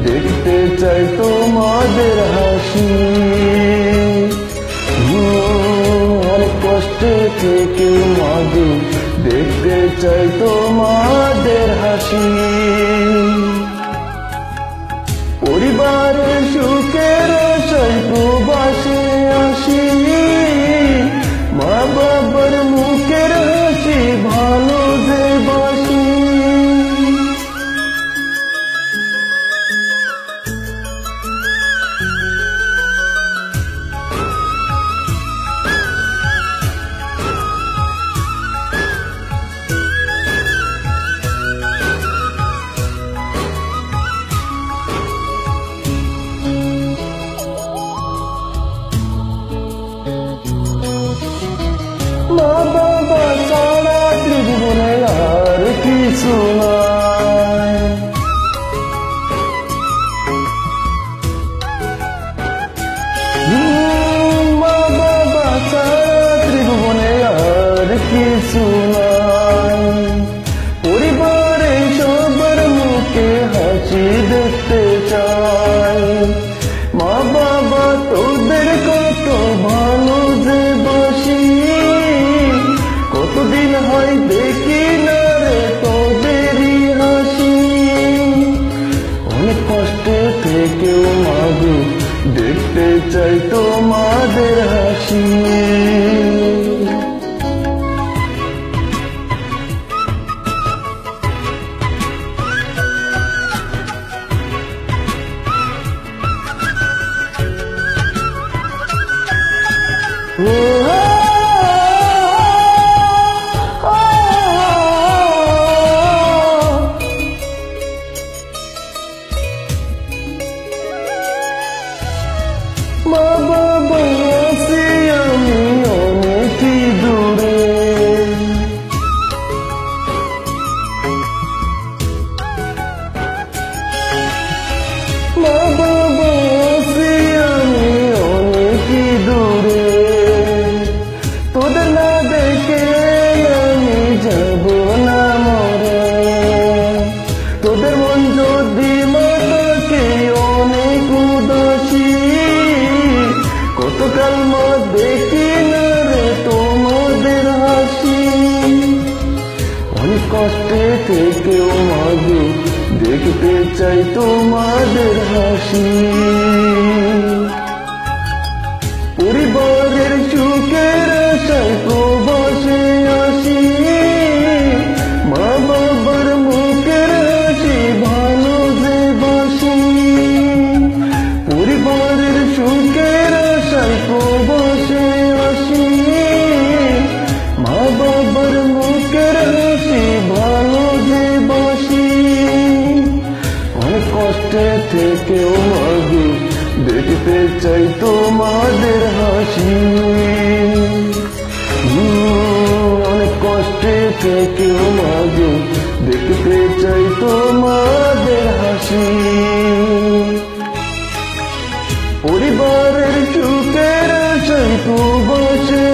দেখতে চাই তোমাদের হাসি। অনেক কষ্টে থেকেও মাগো দেখতে চাই তোমাদের হাসি। পরিবারের সুখের আশায় প্রবাসে আসি, মা বাবার মুখের হাসি ভালো যে বাসি। মা বাবা ছাড়া জীবনে আর কিছু নাই। মা বাবা ছাড়া জীবনে আর কিছু নাই। পরিবারে সবার মুখে হাসি দেখতে চাই। মা বাবা তোদের কত ভালো যে বাসি, কতদিন হয় দেখি না রে তোদেরই হাসি। অনেক কষ্টে থেকেও মাগো দেখতে চাই তোমাদের হাসি। মা বাবা আছি আমি অনেকই দূরে, মা বাবা আছি আমি অনেকই দূরে। তোদের না দেখে আমি যাব না মরে, তোদের মন যদি মাতাকে অনেক উদাসী। কতকাল মা দেখি না রে তোমাদের হাসি। অনেক কষ্টে থেকেও মাগো দেখতে চাই তোমাদের হাসি। পরিবারের সুখের আশায় প্রবাসে আসি, মা বাবার মুখের হাসি ভালো যে বাসি। পরিবারের সুখের আশায় প্রবাসে আসি, মা বাবার মুখের হাসি ভালো যে বাসি। অনেক কষ্টে থেকেও মাগো দেখতে চাই তোমাদের হাসি। অনেক কষ্টে থেকেও মাগো দেখতে চাই তোমাদের হাসি। পরিবারের সুখের আশায় প্রবাসে